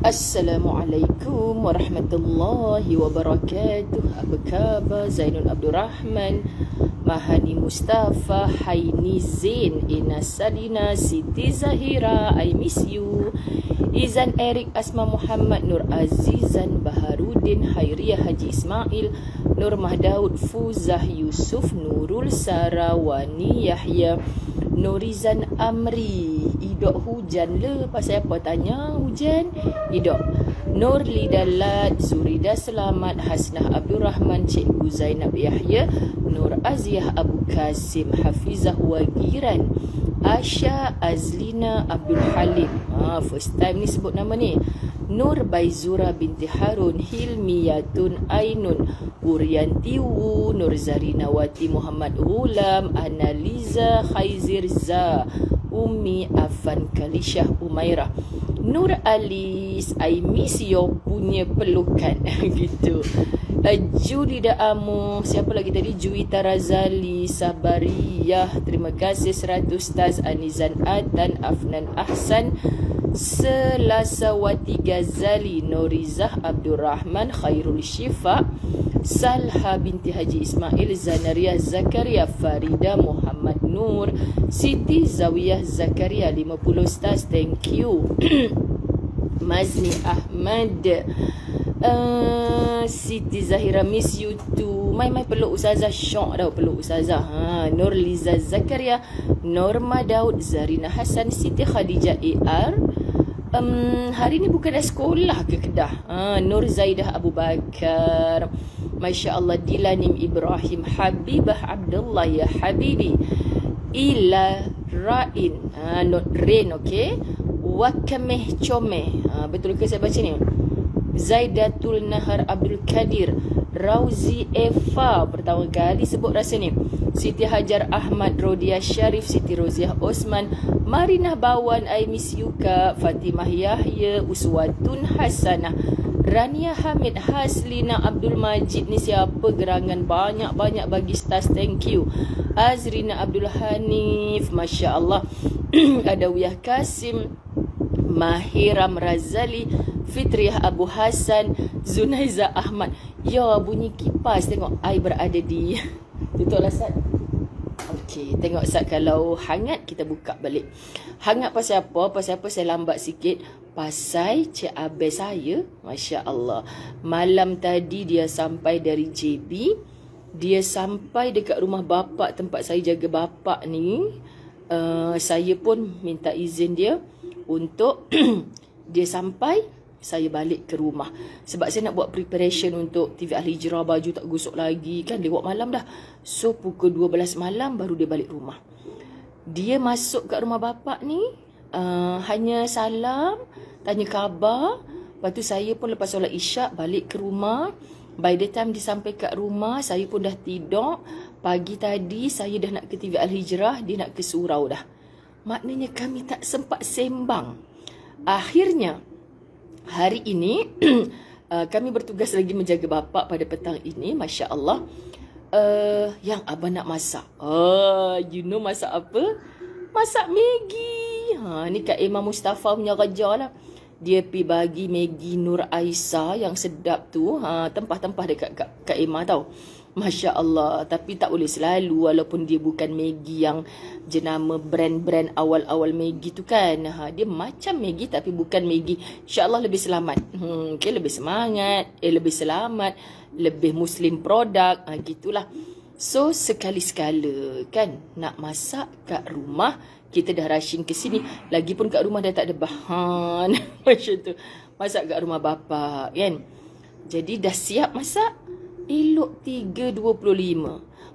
Assalamualaikum warahmatullahi wabarakatuh. Apa khabar? Zainul Abdul Rahman, Mahani Mustafa, Haini Zain, Ina Salina, Siti Zahira, I miss you, Izan Eric, Asma Muhammad, Nur Azizan, Baharudin, Hairiyah Haji Ismail, Nur Mahdaud, Fuzah Yusuf, Nurul Sarawani, Yahya Nurizan Amri. Idok hujan le. Pasal apa tanya hujan? Idok Nur Lidalat, Zurida Selamat, Hasnah Abdul Rahman, Cikgu Zainab Yahya, Nur Aziah Abu Kasim, Hafizah Wagiran, Asha Azlina Abdul Halim. First time ni sebut nama ni. Nur Baizura binti Harun, Hilmiyatun Ainun, Urianti Wu, Nur Zarinawati Muhammad Ghulam, Analiza Khaizir Za, Umi Afan Kalishah Umairah, Nur Alis, I miss your punya pelukan. Gitu. Judida Amo, siapa lagi tadi? Juwita Razali, Sabariyah, terima kasih 100 Taz, Anizan Atan, Afnan Ahsan, Selasawati Ghazali, Norizah Abdul Rahman, Khairul Syifa, Salha binti Haji Ismail, Zanaria Zakaria, Farida Muhammad Nur, Siti Zawiyah Zakaria, 50 stars, thank you. Mazni Ahmad, Siti Zahira, miss you too. Mai peluk Ustazah, syok dah peluk Ustazah. Nur Liza Zakaria, Norma Daud, Zarina Hasan, Siti Khadijah AR. Hari ni bukan dah sekolah ke Kedah? Nur Zaidah Abu Bakar, Masya Allah. Dilanim Ibrahim, Habibah Abdullah, ya Habibi. Ila Rain, not Rain, okay. Wakameh Comeh, betul ke saya baca ni? Zaidatul Nahar Abdul Kadir, Rauzi Eva, pertama kali sebut rasa ni. Siti Hajar Ahmad, Rodia Syarif, Siti Roziah Osman, Marinah Bawan, I miss you Kak, Fatimah Yahya, Uswatun Hasanah, Rania Hamid, Haslina Abdul Majid. Ni siapa gerangan banyak-banyak bagi stars, thank you. Azrina Abdul Hanif, Masya Allah. Adawiyah Kasim, Mahiram Razali, Fitriah Abu Hasan, Zunaiza Ahmad. Ya, bunyi kipas, tengok I berada di tutup lah Sat. Okey, tengok Sat, kalau hangat kita buka balik. Hangat pasal apa? Pasal apa saya lambat sikit? Pasal Cik Abel saya, Masya Allah, malam tadi dia sampai dari JB. Dia sampai dekat rumah bapak, tempat saya jaga bapak ni. Saya pun minta izin dia untuk dia sampai, saya balik ke rumah. Sebab saya nak buat preparation untuk TV Ahli Hijrah, baju tak gosok lagi kan, lewat malam dah. So pukul 12 malam baru dia balik rumah. Dia masuk kat rumah bapak ni, hanya salam, tanya khabar. Lepas tu saya pun lepas solat isyak balik ke rumah. By the time dia sampai kat rumah, saya pun dah tidur. Pagi tadi saya dah nak ke TV Al Hijrah, dia nak ke surau dah. Maknanya kami tak sempat sembang. Akhirnya hari ini kami bertugas lagi menjaga bapak pada petang ini, Masya Allah. Yang abang nak masak. You know masak apa? Masak Maggi. Ni Kak Emma Mustafa punya kerja lah. Dia pergi bagi Maggi Nur Aisyah yang sedap tu. Tempah-tempah dekat Kak Emma tau. Masya Allah. Tapi tak boleh selalu, walaupun dia bukan Maggi yang jenama brand-brand awal-awal Maggi tu kan. Dia macam Maggi tapi bukan Maggi. InsyaAllah lebih selamat. Okay, lebih semangat. Lebih selamat. Lebih Muslim produk. Gitulah. So sekali-sekala kan nak masak kat rumah, kita dah rushing ke sini. Lagipun kat rumah dah tak ada bahan. Macam tu. Masak kat rumah bapak kan. Jadi dah siap masak. Elok 3.25.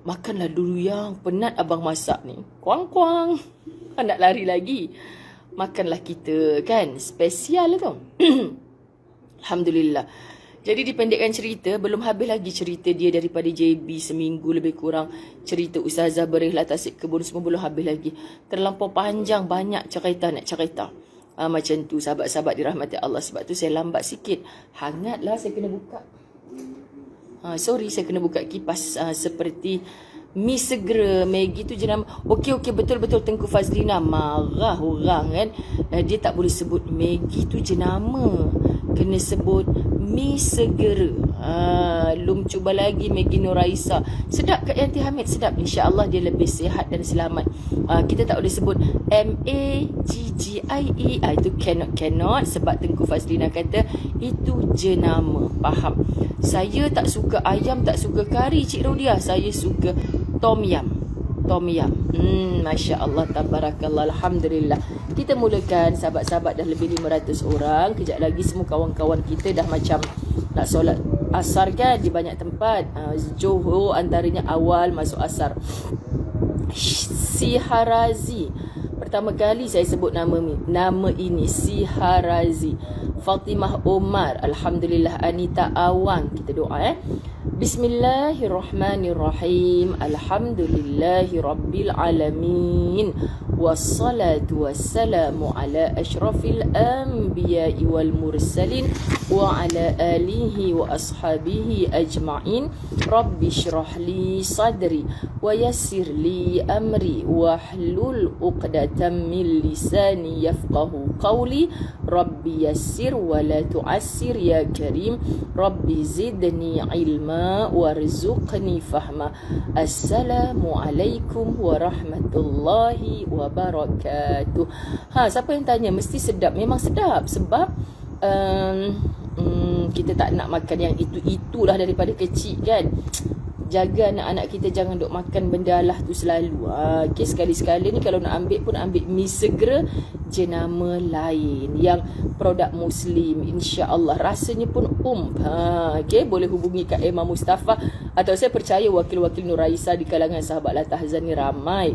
Makanlah dulu yang penat abang masak ni. Kuang-kuang. Nak lari lagi. Makanlah kita kan. Spesial lah tu. Alhamdulillah. Jadi dipendekkan cerita, belum habis lagi cerita dia daripada JB seminggu lebih kurang. Cerita Ustazah berihlah tasik kebun semua belum habis lagi. Terlampau panjang, banyak cerita nak cerita. Macam tu sahabat-sahabat dirahmati Allah. Sebab tu saya lambat sikit. Hangatlah saya kena buka. Sorry, saya kena buka kipas seperti mi segera. Maggi tu jenama. Okey, betul-betul Tengku Fazlina. Marah orang kan. Dia tak boleh sebut Maggi tu jenama. kena sebut mi segera. Lum cuba lagi Maggie Nuraisa. Sedap Kak Yanti Hamid, sedap. InsyaAllah dia lebih sihat dan selamat. Kita tak boleh sebut M-A-G-G-I-E. Itu cannot sebab Tengku Fazlina kata itu jenama. Faham? Saya tak suka ayam, tak suka kari Cik Rodia. Saya suka tom yam. Masya Allah, tabarakallah, alhamdulillah. Kita mulakan, sahabat-sahabat dah lebih 500 orang. Kejap lagi semua kawan-kawan kita dah macam nak solat asar kan di banyak tempat. Johor antaranya awal masuk asar. Siharazi, pertama kali saya sebut nama ini, Siharazi. Fatimah Omar, alhamdulillah. Anita Awang, kita doa Bismillahirrahmanirrahim. Alhamdulillahi rabbil alamin. Wassalatu wassalamu ala ashrafil anbiya'i wal mursalin wa ala alihi wa ashabihi ajma'in. Rabbi syrah li sadri wa yassir li amri wa hlul uqdatan min lisani yafqahu qawli. Rabbi yassir wa la tu'assir ya karim. Rabbi zidni ilma warzuqni fahma. Assalamualaikum warahmatullahi wabarakatuh. Siapa yang tanya mesti sedap. Memang sedap sebab kita tak nak makan yang itulah daripada kecil kan. Jaga anak-anak kita jangan duk makan benda lah tu selalu. Okay, sekali-sekala ni kalau nak ambil pun ambil mi segera jenama lain yang produk Muslim, insya-Allah rasanya pun okay, boleh hubungi Kak Emma Mustafa atau saya percaya wakil-wakil Nuraisa di kalangan sahabat La Tahzan ni ramai.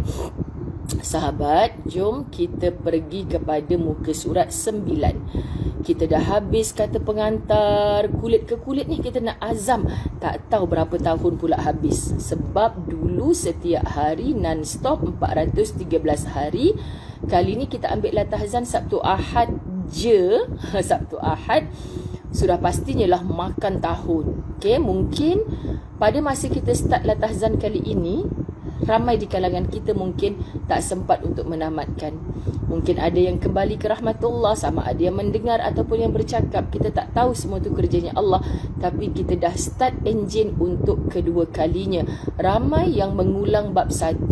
Sahabat, jom kita pergi kepada muka surat 9. Kita dah habis kata pengantar. Kulit ke kulit ni kita nak azam. Tak tahu berapa tahun pula habis. Sebab dulu setiap hari non-stop 413 hari. Kali ni kita ambil La Tahzan Sabtu Ahad je. Sabtu Ahad. Sudah pastinya lah makan tahun. Okay, mungkin pada masa kita start La Tahzan kali ini, ramai di kalangan kita mungkin tak sempat untuk menamatkan. Mungkin ada yang kembali ke rahmatullah, sama ada yang mendengar ataupun yang bercakap. Kita tak tahu, semua tu kerjanya Allah. Tapi kita dah start engine untuk kedua kalinya. Ramai yang mengulang bab 1,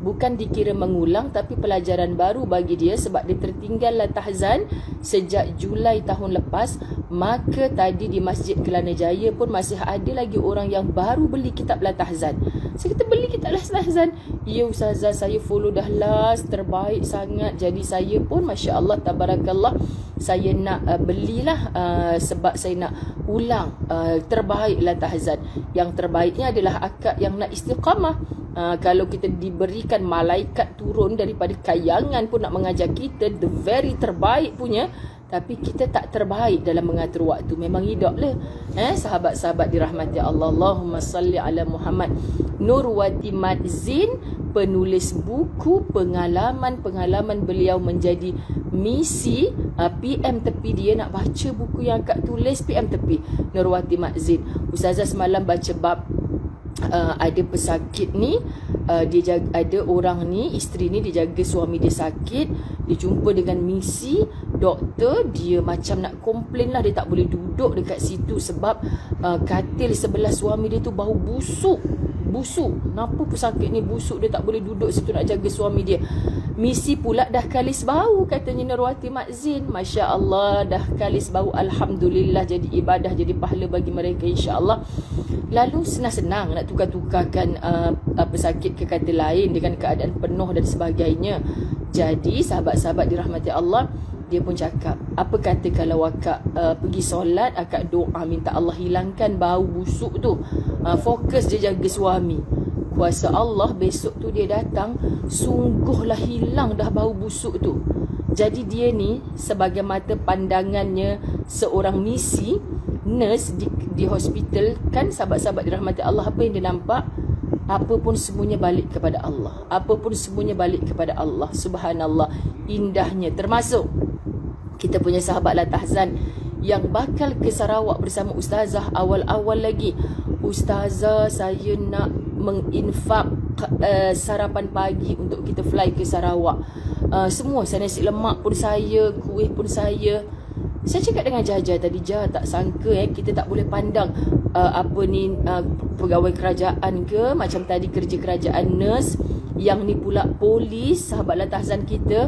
bukan dikira mengulang tapi pelajaran baru bagi dia sebab dia tertinggal La Tahzan sejak Julai tahun lepas. Maka tadi di Masjid Kelana Jaya pun masih ada lagi orang yang baru beli kitab La Tahzan. Saya kata, beli kitab La Tahzan? Ya Ustazah, saya follow dah last, terbaik sangat. Jadi saya pun Masya Allah, tabarakallah, saya nak belilah sebab saya nak ulang terbaik La Tahzan. Yang terbaiknya adalah akad yang nak istiqamah. Kalau kita diberikan malaikat turun daripada kayangan pun nak mengajar kita the very terbaik punya, tapi kita tak terbaik dalam mengatur waktu. Memang hidup lah. Sahabat-sahabat dirahmati Allah. Allahumma salli ala Muhammad. Nurwati Madzin, penulis buku pengalaman beliau menjadi misi. PM tepi dia nak baca buku yang akak tulis, PM tepi Nurwati Madzin. Ustazah semalam baca bab ada pesakit ni, dia jaga, ada orang ni, isteri ni dia jaga suami dia sakit, dia jumpa dengan misi doktor, dia macam nak komplain lah, dia tak boleh duduk dekat situ sebab katil sebelah suami dia tu bau busuk. Kenapa pesakit ni busuk, dia tak boleh duduk situ nak jaga suami dia. Misi pula dah kalis bau, katanya Nurwati Madzin. Masya Allah, dah kalis bau, alhamdulillah, jadi ibadah, jadi pahala bagi mereka insya-Allah. Lalu senang-senang nak tukar-tukarkan pesakit ke katil lain dengan keadaan penuh dan sebagainya. Jadi sahabat-sahabat dirahmati Allah, dia pun cakap, apa kata kalau akak pergi solat, akak doa minta Allah hilangkan bau busuk tu, fokus je jaga suami. Kuasa Allah, besok tu dia datang, sungguhlah hilang dah bau busuk tu. Jadi dia ni sebagai mata pandangannya seorang misi, nurse di hospital kan, sahabat-sahabat dirahmati Allah, apa yang dia nampak? Apa pun semuanya balik kepada Allah. Apa pun semuanya balik kepada Allah. Subhanallah, indahnya. Termasuk kita punya sahabat La Tahzan yang bakal ke Sarawak bersama Ustazah awal-awal lagi. Ustazah, saya nak menginfak sarapan pagi untuk kita fly ke Sarawak. Semua, saya nasi lemak pun saya, kuih pun saya. Saya cakap dengan Jaja tadi, tak sangka kita tak boleh pandang pegawai kerajaan ke, macam tadi kerja kerajaan, nurse, yang ni pula polis, sahabat Latahzan kita,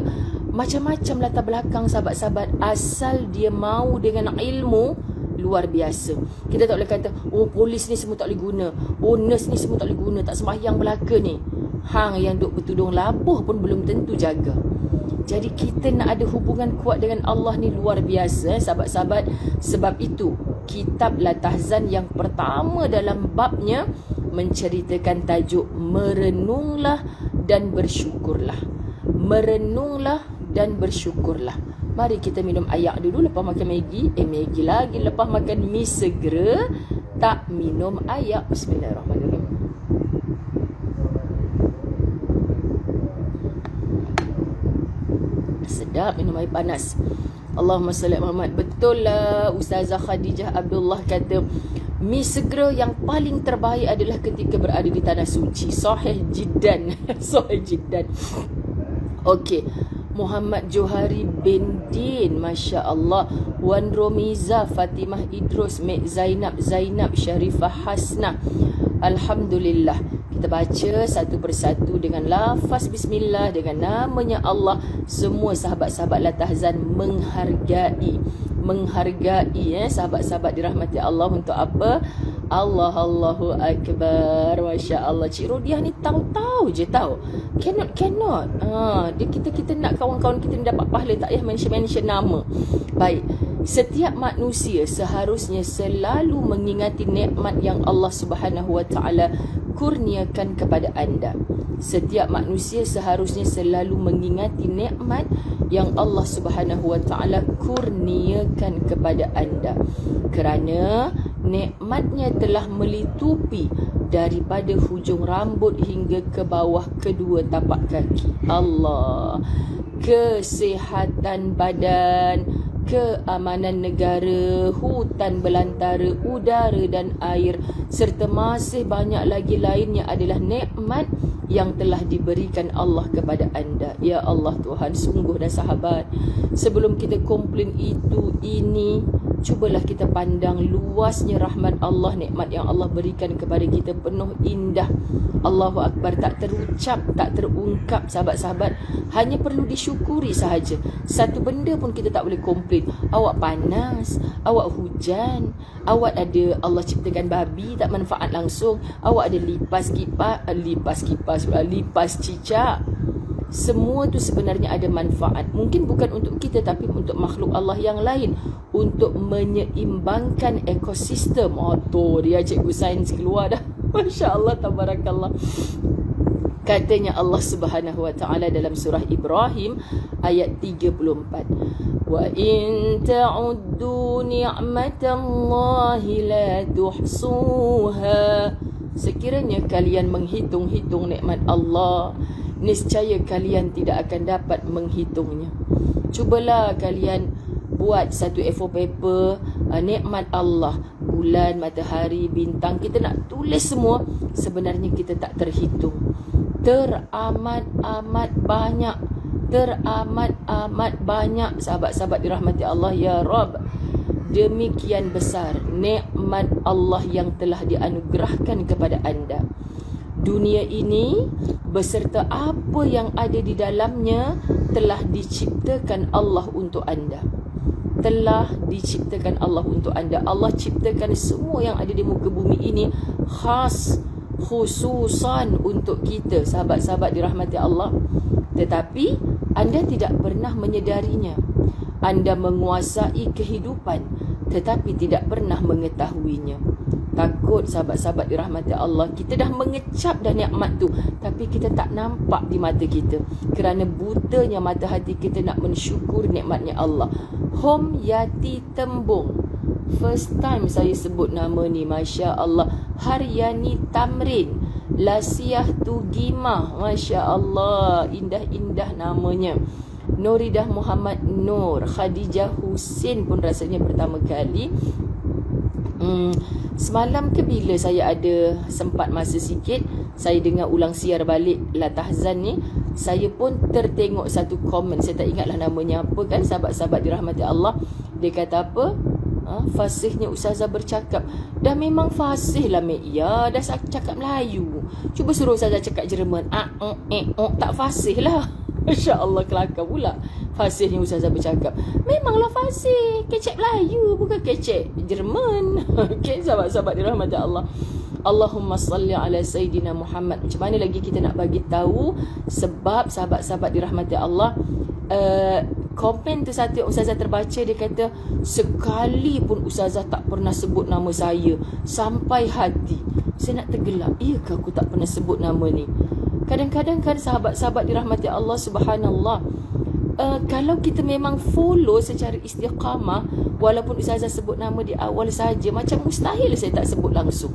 macam-macam latar belakang sahabat-sahabat, asal dia mau dengan ilmu luar biasa. Kita tak boleh kata, oh polis ni semua tak boleh guna, oh nurse ni semua tak boleh guna, tak sembahyang belaka ni. Hang yang duk bertudung labuh pun belum tentu jaga. Jadi kita nak ada hubungan kuat dengan Allah ni luar biasa, sahabat-sahabat. Sebab itu kitab Latahzan yang pertama dalam babnya menceritakan tajuk merenunglah dan bersyukurlah. Merenunglah dan bersyukurlah. Mari kita minum air dulu lepas makan Maggi. Maggi lagi lepas makan mi segera. Tak minum air. Bismillahirrahmanirrahim. Sedap minum air panas. Allahumma salli Muhammad. Betul lah Ustazah Khadijah Abdullah kata, mi segera yang paling terbaik adalah ketika berada di tanah suci. Sahih jiddan. Sahih jiddan. Okey. Muhammad Johari bin Din, Masya Allah. Wan Romiza, Fatimah Idrus, Mek Zainab, Syarifah Hasnah. Alhamdulillah. Kita baca satu persatu dengan lafaz bismillah, dengan namanya Allah. Semua sahabat-sahabat Latahzan menghargai sahabat-sahabat dirahmati Allah untuk apa? Allahu Akbar. Masya Allah. Cik Rodiah ni tahu je tahu. Cannot. Kita nak kawan-kawan kita ni dapat pahala, tak payah mention nama. Baik. Setiap manusia seharusnya selalu mengingati nikmat yang Allah Subhanahu Wa Taala kurniakan kepada anda. Setiap manusia seharusnya selalu mengingati nikmat yang Allah Subhanahu Wa Taala kurniakan kepada anda, kerana nikmatnya telah melitupi daripada hujung rambut hingga ke bawah kedua tapak kaki. Allah, kesihatan badan, keamanan negara, hutan belantara, udara dan air, serta masih banyak lagi lainnya adalah nikmat yang telah diberikan Allah kepada anda. Ya Allah Tuhan, sungguh dah sahabat, sebelum kita komplain ini, cubalah kita pandang luasnya rahmat Allah, nikmat yang Allah berikan kepada kita penuh indah. Allahu Akbar, tak terucap, tak terungkap sahabat-sahabat, hanya perlu disyukuri sahaja. Satu benda pun kita tak boleh komplain. Awak panas, awak hujan, awak ada Allah ciptakan babi tak manfaat langsung, awak ada lipas cicak. Semua tu sebenarnya ada manfaat. Mungkin bukan untuk kita, tapi untuk makhluk Allah yang lain, untuk menyeimbangkan ekosistem. Tu dia cikgu sains keluar dah. Masya Allah, tabarakallah. Katanya Allah Subhanahu Wa Taala dalam surah Ibrahim ayat 34. Wa in ta'uddu ni'matallahi la tuhsuha. Sekiranya kalian menghitung-hitung nikmat Allah, niscaya kalian tidak akan dapat menghitungnya. Cubalah kalian buat satu A4 paper, nikmat Allah, bulan, matahari, bintang, kita nak tulis semua. Sebenarnya kita tak terhitung. Teramat-amat banyak sahabat-sahabat dirahmati Allah. Ya Rabb, demikian besar nikmat Allah yang telah dianugerahkan kepada anda. Dunia ini beserta apa yang ada di dalamnya telah diciptakan Allah untuk anda. Telah diciptakan Allah untuk anda. Allah ciptakan semua yang ada di muka bumi ini khususan untuk kita, sahabat-sahabat dirahmati Allah. Tetapi anda tidak pernah menyedarinya. Anda menguasai kehidupan tetapi tidak pernah mengetahuinya. Takut sahabat-sahabat dirahmati Allah, kita dah mengecap dah nikmat tu, tapi kita tak nampak di mata kita, kerana butanya mata hati kita nak mensyukur nikmatnya Allah. Hom Yati Tembung, first time saya sebut nama ni, Masya Allah. Haryani Tamrin, Lasiah Tugimah, Masya Allah, indah-indah namanya. Nuridah Muhammad Nur, Khadijah Husin pun rasanya pertama kali. Semalam ke bila saya ada sempat masa sikit, saya dengar ulang siar balik Latahzan ni. saya pun tertengok satu komen, saya tak ingatlah namanya apa kan, sahabat-sahabat dirahmati Allah. Dia kata apa? Fasihnya Ustazah bercakap. Dah memang fasih lah Mek Ya, dah cakap Melayu. Cuba suruh Ustazah cakap Jerman, tak fasih lah. Masya Allah, kelakar pula fasihnya Ustazah bercakap. Memanglah fasih, kecek Melayu, bukan kecek Jerman. Okay, sahabat-sahabat dirahmati Allah. Allahumma salli ala Sayyidina Muhammad. Macam mana lagi kita nak bagi tahu? Sebab sahabat-sahabat dirahmati Allah, komen tu satu yang Ustazah terbaca, dia kata sekali pun Ustazah tak pernah sebut nama saya sampai hati. Saya nak tergelak, iyakah aku tak pernah sebut nama ni? Kadang-kadang kan sahabat-sahabat dirahmati Allah, subhanallah, kalau kita memang follow secara istiqamah, walaupun Ustazah sebut nama di awal saja, macam mustahil saya tak sebut langsung.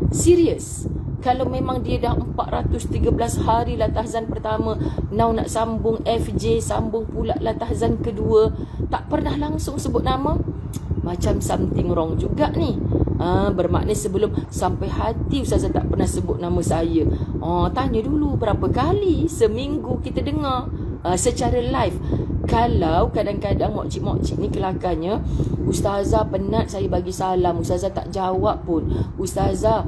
Serius. Kalau memang dia dah 413 hari lah tahzan pertama, now nak sambung FJ, sambung pula lah tahzan kedua, tak pernah langsung sebut nama, macam something wrong juga ni. Bermakna sebelum sampai hati Ustazah tak pernah sebut nama saya. Tanya dulu berapa kali seminggu kita dengar secara live. Kalau kadang-kadang mokcik-mokcik ni kelakarnya, Ustazah penat saya bagi salam, Ustazah tak jawab pun. Ustazah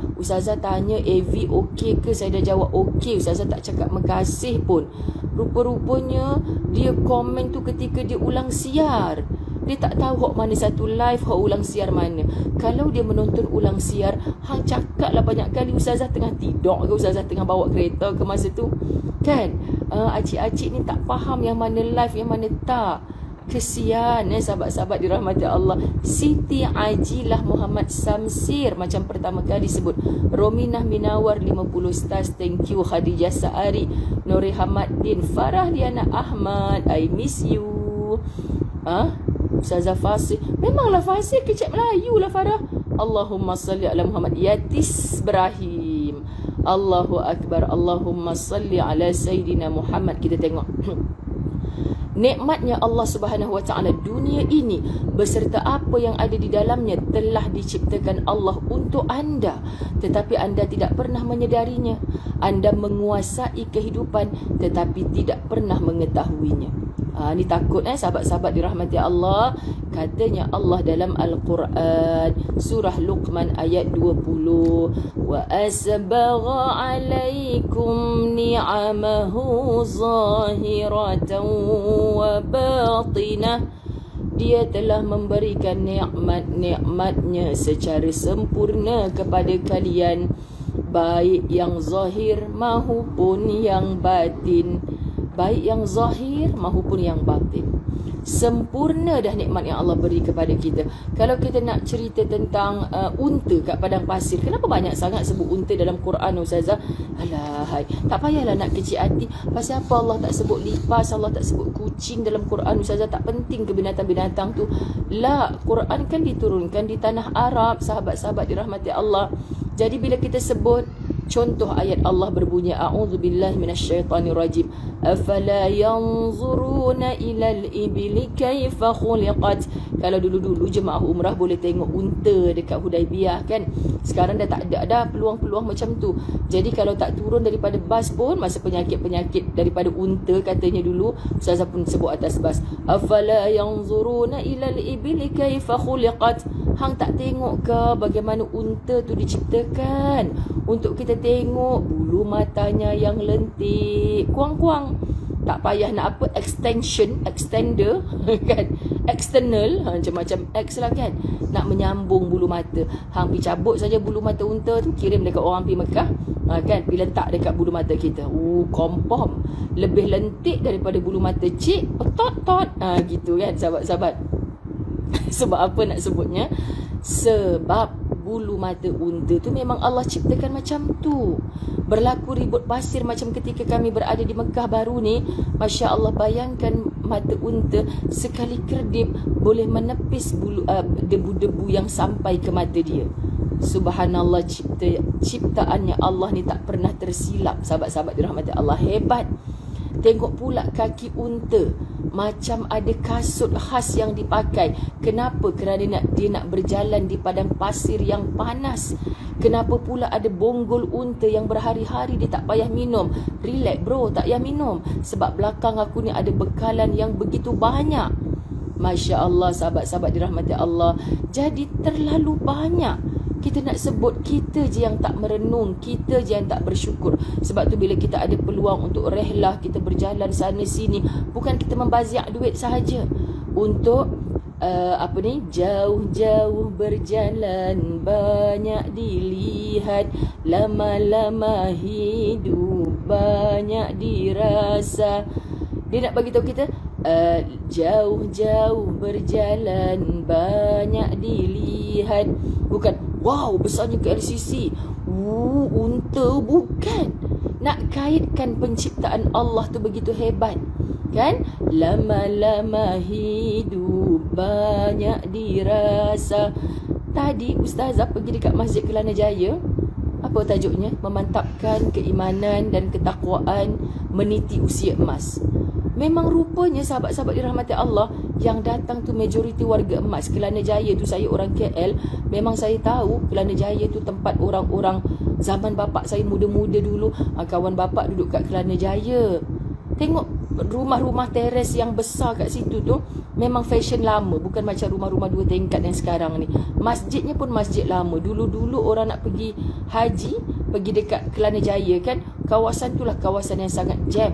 tanya AV okey ke, saya dah jawab okey, Ustazah tak cakap makasih pun. Rupa-rupanya dia komen tu ketika dia ulang siar. Dia tak tahu hok mana satu live, hok ulang siar mana. Kalau dia menonton ulang siar, hang cakap lah banyak kali Ustazah tengah tidur ke, Ustazah tengah bawa kereta ke masa tu. Kan? Acik-acik ni tak faham yang mana live, yang mana tak. Kesian sahabat-sahabat dirahmati Allah. Siti Ajilah Muhammad Samsir macam pertama kali sebut. Rominah Minawar 50 stars, thank you. Khadijah Saari, Nuri Hamaddin, Farah Liana Ahmad, I miss you. Ustazah fasih, memanglah fasih, kecek Melayu lah Farah. Allahumma salli ala Muhammad. Yatis Ibrahim, Allahu Akbar, Allahumma salli ala Sayyidina Muhammad. Kita tengok nikmatnya Allah Subhanahu Wa Taala. Dunia ini beserta apa yang ada di dalamnya telah diciptakan Allah untuk anda, tetapi anda tidak pernah menyedarinya. Anda menguasai kehidupan tetapi tidak pernah mengetahuinya. Ni takut sahabat-sahabat dirahmati Allah. Katanya Allah dalam Al-Quran, surah Luqman ayat 20, wa asbagha alaikum ni'amahu zahiratan wa batinah. Dia telah memberikan nikmat-nikmatnya secara sempurna kepada kalian, baik yang zahir maupun yang batin. Baik yang zahir maupun yang batin. Sempurna dah nikmat yang Allah beri kepada kita. Kalau kita nak cerita tentang unta kat padang pasir, kenapa banyak sangat sebut unta dalam Quran Ustazah? Alahai, tak payahlah nak kecil hati. Pasal apa Allah tak sebut lipas, Allah tak sebut kucing dalam Quran Ustazah? Tak penting ke binatang-binatang tu? La, Quran kan diturunkan di tanah Arab, sahabat-sahabat dirahmati Allah. Jadi bila kita sebut, contoh ayat Allah berbunyi, a'udzubillahi minasyaitonirrajim, afala yanzuruna ilal ibili kaifa khuliqat. Kalau dulu-dulu jemaah umrah boleh tengok unta dekat Hudaibiyah kan. Sekarang dah tak ada dah peluang-peluang macam tu. Jadi kalau tak turun daripada bas pun, masa penyakit-penyakit daripada unta katanya dulu, Ustazah pun sebut atas bas, afala yanzuruna ilal ibili kaifa khuliqat. Hang tak tengok ke bagaimana unta tu diciptakan? Untuk kita tengok bulu matanya yang lentik, kuang-kuang. Tak payah nak apa extender kan, external, macam-macam X lah kan, nak menyambung bulu mata. Hang pergi cabut saja bulu mata unta tu, kirim dekat orang pergi Mekah, kan, pergi letak dekat bulu mata kita. Kompom, lebih lentik daripada bulu mata cik, tot-tot, gitu kan sahabat-sahabat. Sebab apa nak sebutnya? Sebab bulu mata unta tu memang Allah ciptakan macam tu. Berlaku ribut pasir macam ketika kami berada di Mekah baru ni. Masya Allah, bayangkan mata unta sekali kedip boleh menepis bulu, debu-debu yang sampai ke mata dia. Subhanallah, ciptaannya Allah ni tak pernah tersilap. Sahabat-sahabat dirahmati Allah, hebat. Tengok pula kaki unta. macam ada kasut khas yang dipakai. Kenapa? Kerana dia nak berjalan di padang pasir yang panas. Kenapa pula ada bonggol unta yang berhari-hari dia tak payah minum? Relax bro, tak payah minum. Sebab belakang aku ni ada bekalan yang begitu banyak. Masya Allah, sahabat-sahabat dirahmati Allah. Jadi terlalu banyak. Kita nak sebut, kita je yang tak merenung, kita je yang tak bersyukur. Sebab tu bila kita ada peluang untuk rehlah, kita berjalan sana sini, bukan kita membaziak duit sahaja. Untuk jauh-jauh berjalan, banyak dilihat, lama-lama hidup, banyak dirasa. Dia nak bagi tahu kita, jauh-jauh berjalan, banyak dilihat. Bukan, wow besarnya KLCC, unta, bukan. Nak kaitkan penciptaan Allah tu begitu hebat, kan? Lama-lama hidup, banyak dirasa. Tadi Ustazah pergi dekat Masjid Kelana Jaya. Apa tajuknya? Memantapkan keimanan dan ketakwaan meniti usia emas. Memang rupanya sahabat-sahabat dirahmati Allah, yang datang tu majoriti warga emas. Kelana Jaya tu, saya orang KL, memang saya tahu Kelana Jaya tu tempat orang-orang zaman bapak saya muda-muda dulu. Kawan bapak duduk kat Kelana Jaya. Tengok rumah-rumah teres yang besar kat situ tu, memang fashion lama, bukan macam rumah-rumah 2 tingkat yang sekarang ni. Masjidnya pun masjid lama. Dulu-dulu orang nak pergi haji, pergi dekat Kelana Jaya kan, kawasan tu lah kawasan yang sangat jam.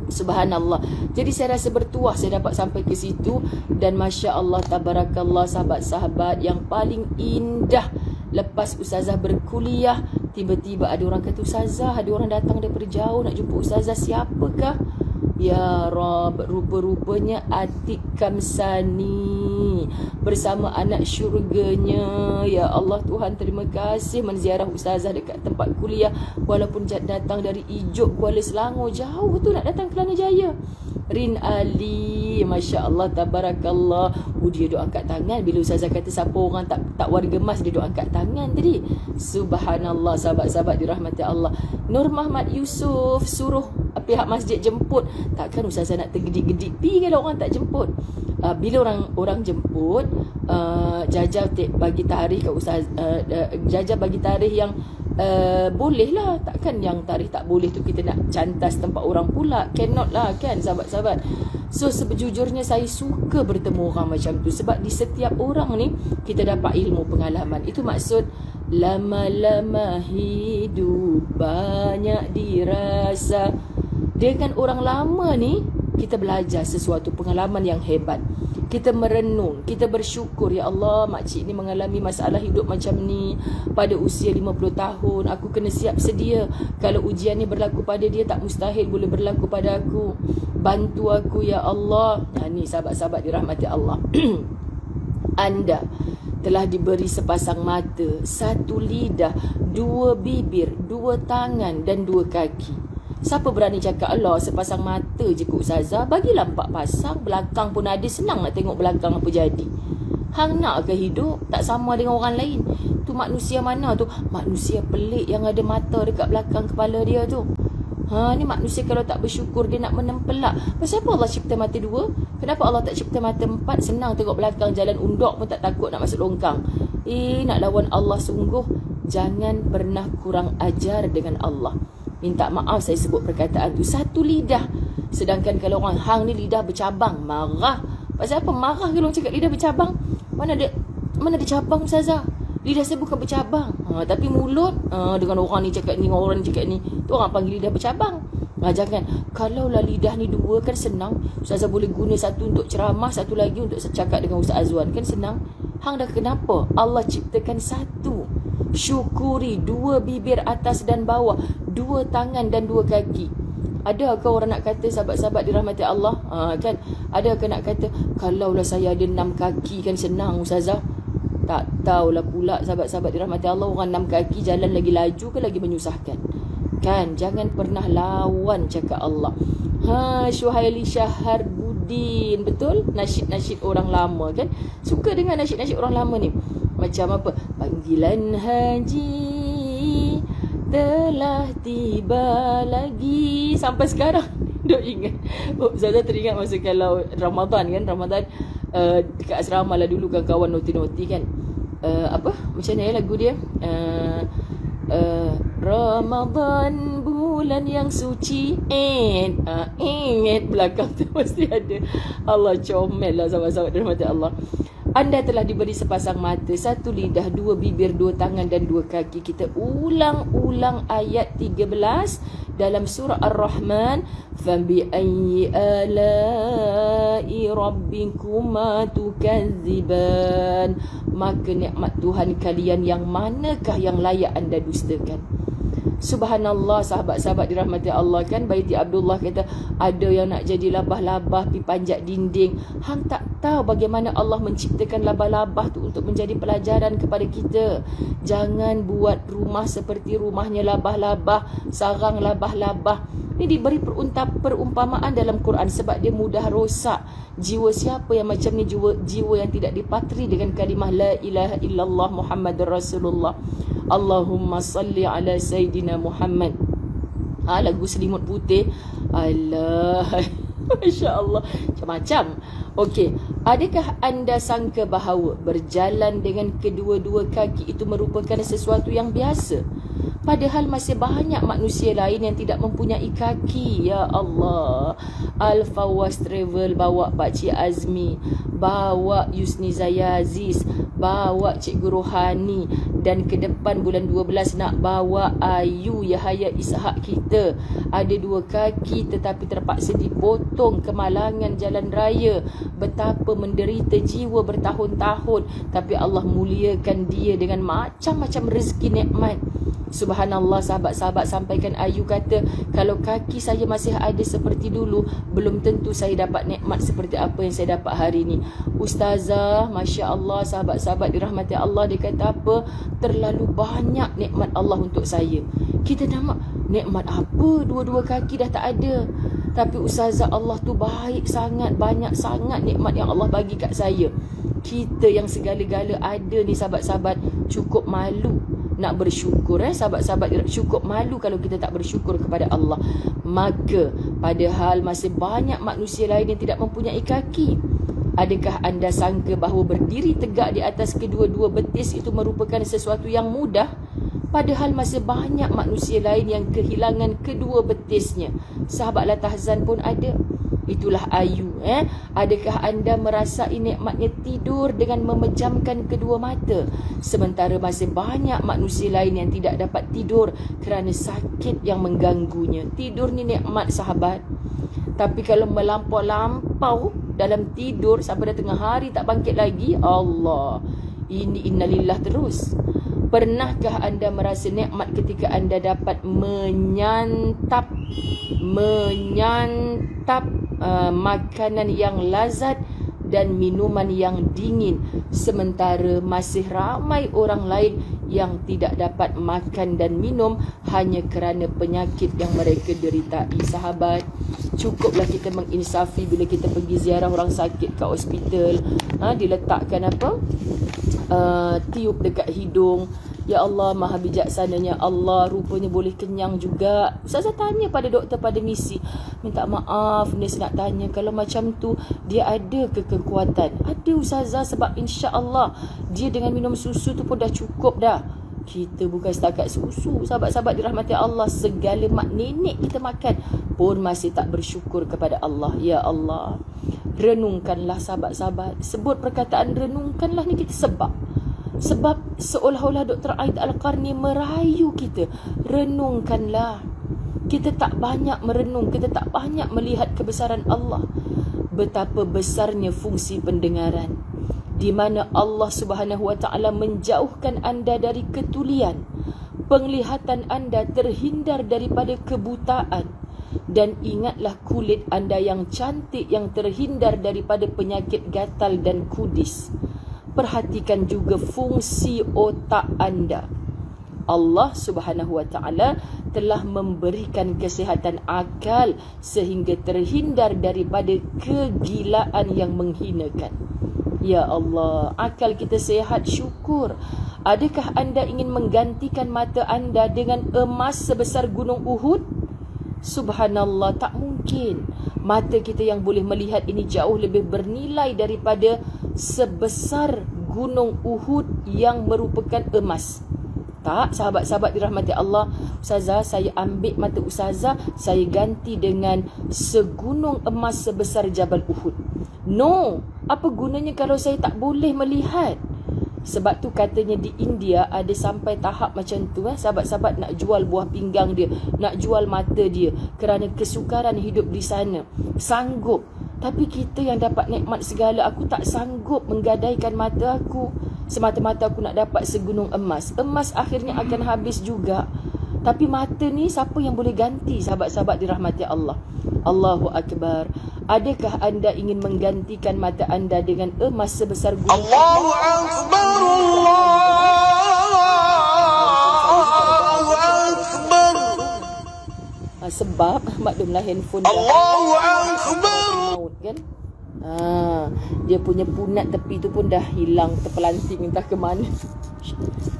Subhanallah. Jadi saya rasa bertuah saya dapat sampai ke situ. Dan Masya Allah, tabarakallah, sahabat-sahabat yang paling indah. Lepas Ustazah berkuliah, tiba-tiba ada orang kata, Ustazah, ada orang datang daripada jauh nak jumpa Ustazah. Siapakah? Ya Rab, rupa-rupanya Atik Kamsani bersama anak syurganya. Ya Allah Tuhan, terima kasih menziarah Ustazah dekat tempat kuliah. Walaupun datang dari Ijuk, Kuala Selangor, jauh tu nak datang Kelana Jaya. Rin Ali, Masya Allah, tabarakallah. Dia duk angkat tangan. Bila Ustazah kata siapa orang tak warga emas, dia duk angkat tangan tadi. Subhanallah, sahabat-sahabat dirahmati Allah. Nur Muhammad Yusof suruh pihak masjid jemput. Takkan Ustazah nak tergedik-gedik pi kalau orang tak jemput. Bila orang jemput, Jajah bagi tarikh kat Ustaz, Jajah bagi tarikh yang boleh lah. Takkan yang tarikh tak boleh tu kita nak cantas tempat orang pula. Cannot lah kan sahabat-sahabat. So sebejujurnya saya suka bertemu orang macam tu. Sebab di setiap orang ni kita dapat ilmu, pengalaman. Itu maksud lama-lama hidup, banyak dirasa. Dengan orang lama ni kita belajar sesuatu, pengalaman yang hebat. Kita merenung, kita bersyukur, ya Allah, makcik ni mengalami masalah hidup macam ni pada usia 50 tahun. Aku kena siap sedia. Kalau ujian ni berlaku pada dia, tak mustahil boleh berlaku pada aku. Bantu aku ya Allah. Ni sahabat-sahabat dirahmati Allah. Anda telah diberi sepasang mata, 1 lidah, 2 bibir, 2 tangan dan 2 kaki. Siapa berani cakap, Allah sepasang mata je kot Ustazah, bagilah 4 pasang, belakang pun ada, senang nak tengok belakang apa jadi. Hang nak ke hidup tak sama dengan orang lain? Tu manusia mana tu? Manusia pelik yang ada mata dekat belakang kepala dia tu. Ni manusia kalau tak bersyukur dia nak menempelak. Pasal apa Allah cipta mata 2? Kenapa Allah tak cipta mata 4? Senang tengok belakang, jalan undok pun tak takut nak masuk longkang. Nak lawan Allah sungguh. Jangan pernah kurang ajar dengan Allah. Minta maaf saya sebut perkataan tu, 1 lidah. Sedangkan kalau orang hang ni lidah bercabang, marah. Pasal apa marah kalau cakap lidah bercabang? Mana ada cabang Ustazah? Lidah saya bukan bercabang. Tapi mulut dengan orang ni cakap ni, orang ni cakap ni, tu orang panggil lidah bercabang. Jangan. Kalaulah lidah ni 2 kan senang. Ustazah boleh guna satu untuk ceramah, satu lagi untuk cakap dengan Ustaz Azwan, kan senang. Hang dah kenapa? Allah ciptakan 1. Syukuri 2 bibir atas dan bawah, 2 tangan dan 2 kaki. Adakah orang nak kata sahabat-sahabat dirahmati Allah? Kan? Adakah nak kata kalaulah saya ada 6 kaki kan senang Ustazah? Tak tahulah pula sahabat-sahabat dirahmati Allah, orang 6 kaki jalan lagi laju ke lagi menyusahkan? Kan? Jangan pernah lawan cakap Allah. Syuhaili Syaharbudin, betul? Nasyid-nasyid orang lama kan? Suka dengan nasyid-nasyid orang lama ni. Macam apa? Panggilan haji telah tiba lagi. Sampai sekarang Dok ingat. Ustazah teringat masa kalau Ramadan kan, dekat asrama lah dulu kawan-kawan noti-noti kan. Macam mana lagu dia? Ramadan bulan yang suci, belakang tu mesti ada. Allah, comel lah sahabat-sahabat dirahmati Allah. Anda telah diberi sepasang mata, satu lidah, dua bibir, dua tangan dan dua kaki. Kita ulang-ulang ayat 13 dalam surah Ar-Rahman. Fabi'ayyi ala'i rabbikuma tukadziban. Maka nikmat Tuhan kalian yang manakah yang layak anda dustakan? Subhanallah, sahabat-sahabat dirahmati Allah kan. Baiti Abdullah kata, ada yang nak jadi labah-labah pi panjat dinding. Hang tak tahu bagaimana Allah menciptakan labah-labah tu untuk menjadi pelajaran kepada kita. Jangan buat rumah seperti rumahnya labah-labah, sarang labah-labah. Ini diberi perumpamaan dalam Quran sebab dia mudah rosak. Jiwa siapa yang macam ni, jiwa yang tidak dipatri dengan kalimah la ilaha illallah Muhammadur Rasulullah. Allahumma salli ala Sayyidina Muhammad. Lagu selimut putih. Allah, Masya Allah, macam-macam. Okey, adakah anda sangka bahawa berjalan dengan kedua-dua kaki itu merupakan sesuatu yang biasa? Padahal masih banyak manusia lain yang tidak mempunyai kaki. Ya Allah. Al-Fawaz Travel bawa Pakcik Azmi, bawa Yusni Zayaziz, bawa Cikgu Rohani, dan ke depan bulan 12 nak bawa Ayu Yahaya Ishak kita. Ada dua kaki tetapi terpaksa dipotong kemalangan jalan raya. Betapa menderita jiwa bertahun-tahun, tapi Allah muliakan dia dengan macam-macam rezeki nikmat. Subhanallah, sahabat-sahabat, sampaikan Ayu kata, kalau kaki saya masih ada seperti dulu, belum tentu saya dapat nikmat seperti apa yang saya dapat hari ini. Ustazah, Masya Allah, sahabat-sahabat dirahmati Allah, dia kata apa? Terlalu banyak nikmat Allah untuk saya. Kita nak nikmat apa? Dua-dua kaki dah tak ada. Tapi Ustazah, Allah tu baik sangat, banyak sangat nikmat yang Allah bagi kat saya. Kita yang segala-gala ada ni sahabat-sahabat, cukup malu nak bersyukur. Sahabat-sahabat, cukup malu kalau kita tak bersyukur kepada Allah. Maka padahal masih banyak manusia lain yang tidak mempunyai kaki. Adakah anda sangka bahawa berdiri tegak di atas kedua-dua betis itu merupakan sesuatu yang mudah? Padahal masih banyak manusia lain yang kehilangan kedua betisnya. Sahabat Latahzan pun ada. Itulah Ayu. Adakah anda merasai nikmatnya tidur dengan memejamkan kedua mata? Sementara masih banyak manusia lain yang tidak dapat tidur kerana sakit yang mengganggunya. Tidur ni nikmat sahabat. Tapi kalau melampau-lampau dalam tidur sampai dah tengah hari tak bangkit lagi, Allah, ini innalillah terus. Pernahkah anda merasa nikmat ketika anda dapat menyantap makanan yang lazat dan minuman yang dingin, sementara masih ramai orang lain yang tidak dapat makan dan minum hanya kerana penyakit yang mereka deritai? Sahabat, cukuplah kita menginsafi bila kita pergi ziarah orang sakit kat hospital, diletakkan tiup dekat hidung. Ya Allah, maha bijaksananya Allah, rupanya boleh kenyang juga. Ustazah tanya pada doktor pada misi, minta maaf Nis nak tanya, kalau macam tu dia ada ke kekuatan? Ada Ustazah, sebab insya-Allah dia dengan minum susu tu pun dah cukup dah. Kita bukan setakat susu, sahabat-sahabat dirahmati Allah, segala mak nenek kita makan pun masih tak bersyukur kepada Allah. Ya Allah, renungkanlah sahabat-sahabat. Sebut perkataan renungkanlah ni kita sebab seolah-olah Dr. Aid Al-Qarni merayu kita. Renungkanlah. Kita tak banyak merenung, kita tak banyak melihat kebesaran Allah. Betapa besarnya fungsi pendengaran, di mana Allah Subhanahu Wa Taala menjauhkan anda dari ketulian. Penglihatan anda terhindar daripada kebutaan. Dan ingatlah kulit anda yang cantik yang terhindar daripada penyakit gatal dan kudis. Perhatikan juga fungsi otak anda. Allah Subhanahu Wa Taala telah memberikan kesihatan akal sehingga terhindar daripada kegilaan yang menghinakan. Ya Allah, akal kita sehat, syukur. Adakah anda ingin menggantikan mata anda dengan emas sebesar gunung Uhud? Subhanallah, tak mungkin. Mata kita yang boleh melihat ini jauh lebih bernilai daripada sebesar gunung Uhud yang merupakan emas. Tak, sahabat-sahabat dirahmati Allah, Ustazah, saya ambil mata Ustazah, saya ganti dengan segunung emas sebesar Jabal Uhud. No, apa gunanya kalau saya tak boleh melihat? Sebab tu katanya di India ada sampai tahap macam tu, sahabat-sahabat nak jual buah pinggang dia, nak jual mata dia kerana kesukaran hidup di sana. Sanggup. Tapi kita yang dapat nikmat segala, aku tak sanggup menggadaikan mata aku semata-mata aku nak dapat segunung emas. Emas akhirnya akan habis juga. Tapi mata ni siapa yang boleh ganti, sahabat-sahabat dirahmati Allah? Allahu Akbar. Adakah anda ingin menggantikan mata anda dengan emas sebesar gunung? Allahu Akbar, Allahu Akbar. Sebab maklumlah handphone Allahu Akbar kan? Dia punya punat tepi tu pun dah hilang, terpelanting entah ke mana.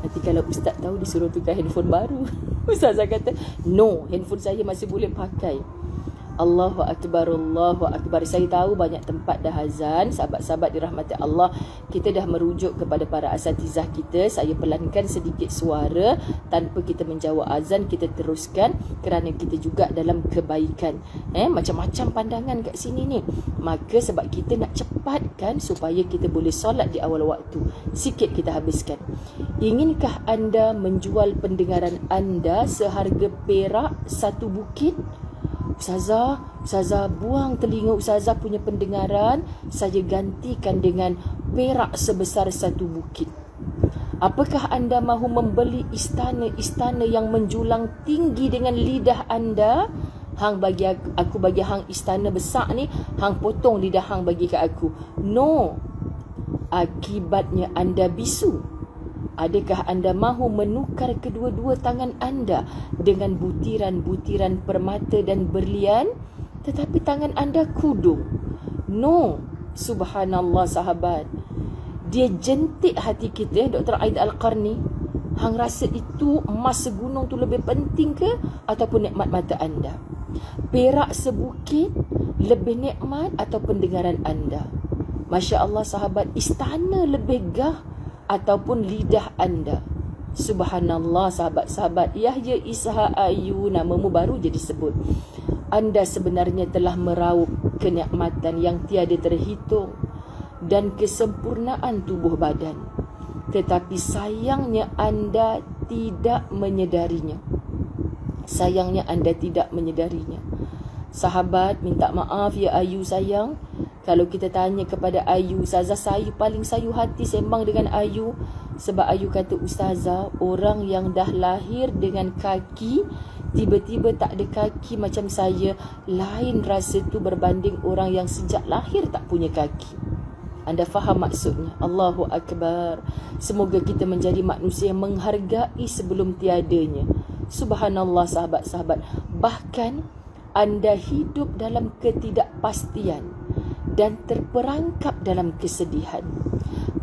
Nanti kalau ustaz tahu disuruh tukar handphone baru. Ustazah kata, no, handphone saya masih boleh pakai. Allahu Akbar, Allahu Akbar. Saya tahu banyak tempat dah azan. Sahabat-sahabat dirahmati Allah, kita dah merujuk kepada para asatizah kita. Saya pelankan sedikit suara tanpa kita menjawab azan. Kita teruskan kerana kita juga dalam kebaikan. Macam-macam pandangan kat sini ni. Maka sebab kita nak cepatkan supaya kita boleh solat di awal waktu, sikit kita habiskan. Inginkah anda menjual pendengaran anda seharga perak satu bukit? Ustazah buang telinga Ustazah punya pendengaran, saya gantikan dengan perak sebesar satu bukit. Apakah anda mahu membeli istana-istana yang menjulang tinggi dengan lidah anda? Hang bagi aku bagi hang istana besar ni, hang potong lidah hang bagi kat aku. No. Akibatnya anda bisu. Adakah anda mahu menukar kedua-dua tangan anda dengan butiran-butiran permata dan berlian, tetapi tangan anda kudung? No. Subhanallah sahabat. Dia jentik hati kita, Dr. Aida Al-Qarni. Hang rasa itu emas segunung tu lebih penting ke ataupun nikmat mata anda? Perak sebukit lebih nikmat atau pendengaran anda? Masya Allah sahabat, istana lebih gah ataupun lidah anda? Subhanallah sahabat-sahabat. Yahya Ishaq Ayu, namamu baru je disebut. Anda sebenarnya telah meraup kenikmatan yang tiada terhitung dan kesempurnaan tubuh badan. Tetapi sayangnya anda tidak menyedarinya. Sayangnya anda tidak menyedarinya. Sahabat, minta maaf ya Ayu sayang. Kalau kita tanya kepada Ayu, Ustazah saya paling sayu hati sembang dengan Ayu. Sebab Ayu kata, Ustazah, orang yang dah lahir dengan kaki, tiba-tiba tak ada kaki macam saya, lain rasa tu berbanding orang yang sejak lahir tak punya kaki. Anda faham maksudnya? Allahu Akbar. Semoga kita menjadi manusia yang menghargai sebelum tiadanya. Subhanallah sahabat-sahabat. Bahkan anda hidup dalam ketidakpastian dan terperangkap dalam kesedihan.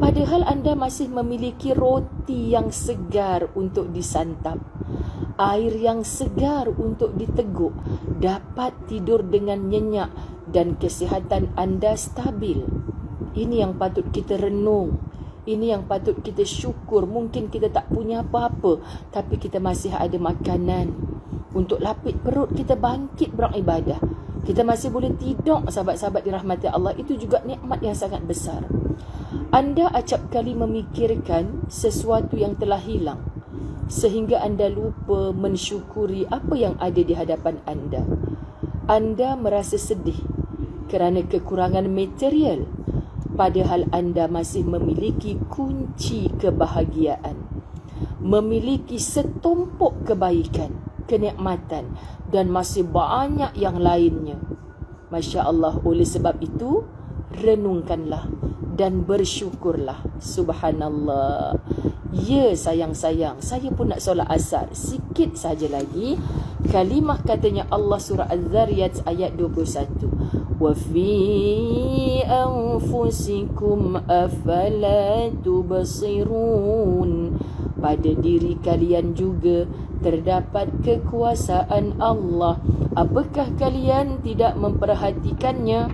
Padahal anda masih memiliki roti yang segar untuk disantap, air yang segar untuk diteguk, dapat tidur dengan nyenyak dan kesihatan anda stabil. Ini yang patut kita renung. Ini yang patut kita syukur. Mungkin kita tak punya apa-apa, tapi kita masih ada makanan untuk lapik perut kita bangkit beribadah. Kita masih boleh tidur, sahabat-sahabat dirahmati Allah. Itu juga nikmat yang sangat besar. Anda acap kali memikirkan sesuatu yang telah hilang, sehingga anda lupa mensyukuri apa yang ada di hadapan anda. Anda merasa sedih kerana kekurangan material, padahal anda masih memiliki kunci kebahagiaan, memiliki setumpuk kebaikan, kenikmatan dan masih banyak yang lainnya. Masya Allah. Oleh sebab itu, renungkanlah dan bersyukurlah. Subhanallah. Ya sayang-sayang, saya pun nak solat asar. Sikit saja lagi. Kalimah katanya Allah surah Az-Zariyat ayat 21. Wa fi anfusikum afala tubsirun. Pada diri kalian juga terdapat kekuasaan Allah. Apakah kalian tidak memperhatikannya?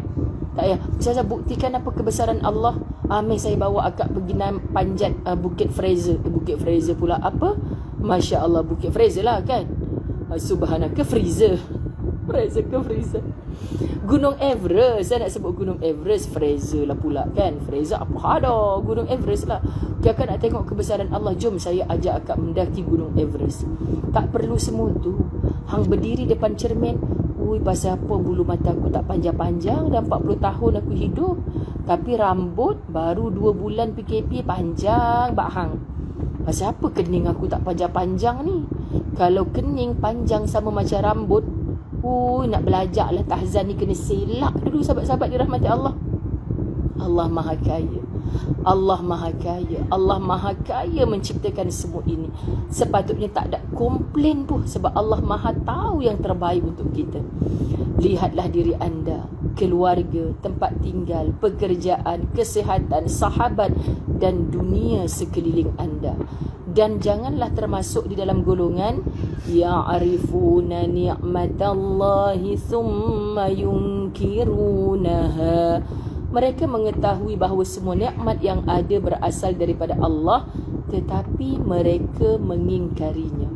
Tak payah. Saya buktikan apa kebesaran Allah. Amir saya bawa akak pergi panjat Bukit Fraser. Bukit Fraser pula apa? Masya Allah, Bukit Fraser lah kan. Subhanallah, ke Fraser. Fraser ke Fraser. Gunung Everest. Saya nak sebut Gunung Everest, Fraser lah pula kan. Fraser apa ada? Gunung Everest lah. Kakak nak tengok kebesaran Allah. Jom saya ajak akak mendaki Gunung Everest. Tak perlu semua tu. Hang berdiri depan cermin. Ui, pasal apa bulu mata aku tak panjang-panjang? Dah 40 tahun aku hidup. Tapi rambut baru 2 bulan PKP panjang bak hang. Pasal apa kening aku tak panjang-panjang ni? Kalau kening panjang sama macam rambut, nak belajar lah tahzan ni kena selak dulu sahabat-sahabat dirahmati Allah. Allah Maha Kaya. Allah Maha Kaya. Allah Maha Kaya menciptakan semua ini. Sepatutnya tak ada komplain pun sebab Allah Maha tahu yang terbaik untuk kita. Lihatlah diri anda, keluarga, tempat tinggal, pekerjaan, kesihatan, sahabat dan dunia sekeliling anda. Dan janganlah termasuk di dalam golongan ya'rifuna ni'matallahi thumma yunkirunaha. Mereka mengetahui bahawa semua nikmat yang ada berasal daripada Allah, tetapi mereka mengingkarinya.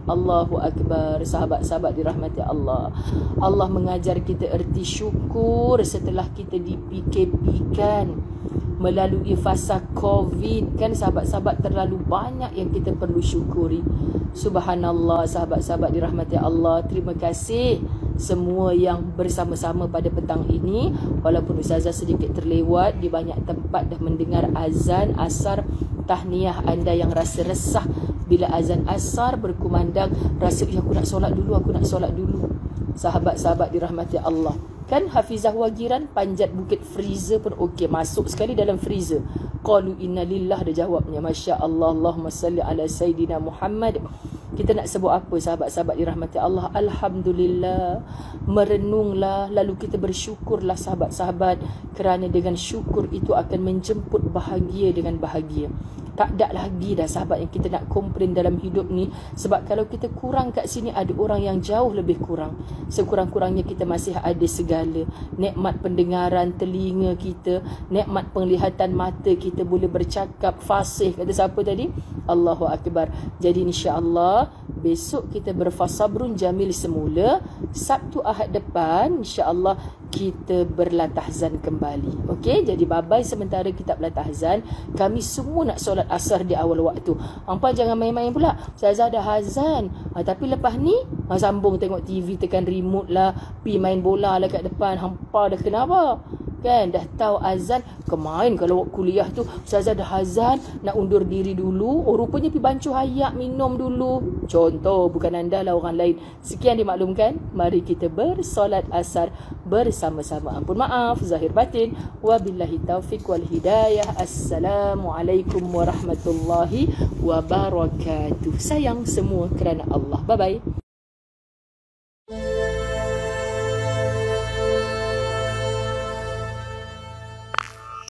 Allahu Akbar. Sahabat-sahabat dirahmati Allah. Allah mengajar kita erti syukur setelah kita di-PKP-kan melalui fasa COVID kan sahabat-sahabat, terlalu banyak yang kita perlu syukuri. Subhanallah sahabat-sahabat dirahmati Allah. Terima kasih semua yang bersama-sama pada petang ini. Walaupun Ustazah sedikit terlewat di banyak tempat dah mendengar azan asar. Tahniah anda yang rasa resah bila azan asar berkumandang, rasa aku nak solat dulu. Sahabat-sahabat dirahmati Allah. Kan Hafizah Wagiran panjat Bukit Fraser pun okey, masuk sekali dalam freezer. Qalu inna lillah, dah jawabnya. Masya Allah. Allahumma salli ala Sayyidina Muhammad. Kita nak sebut apa sahabat-sahabat dirahmati Allah? Alhamdulillah. Merenunglah, lalu kita bersyukurlah sahabat-sahabat, kerana dengan syukur itu akan menjemput bahagia dengan bahagia. Tak ada lagi dah sahabat yang kita nak komplain dalam hidup ni. Sebab kalau kita kurang kat sini, ada orang yang jauh lebih kurang. Sekurang-kurangnya kita masih ada segala. Nikmat pendengaran telinga kita, nikmat penglihatan mata kita, boleh bercakap fasih. Kata siapa tadi? Allahu Akbar. Jadi insya-Allah besok kita berfasabrun jamil semula. Sabtu Ahad depan insya-Allah kita berlatahzan kembali. Okey, jadi bye-bye sementara kitab latahzan. Kami semua nak solat asar di awal waktu. Hampa jangan main-main pula. Ustazah dah azan. Tapi lepas ni sambung tengok TV, tekan remote lah, pi main bola lah kat depan. Hampa dah kenapa? Kan dah tahu azan. Kemarin kalau kuliah tu Ustazah dah azan, nak undur diri dulu. Rupanya pi bancuh ayak minum dulu. Contoh, bukan anda lah, orang lain. Sekian dimaklumkan. Mari kita bersolat asar bersama-sama. Ampun maaf zahir batin. Wabillahi taufiq wal hidayah. Assalamualaikum warahmatullahi wabarakatuh. Sayang semua kerana Allah. Bye bye.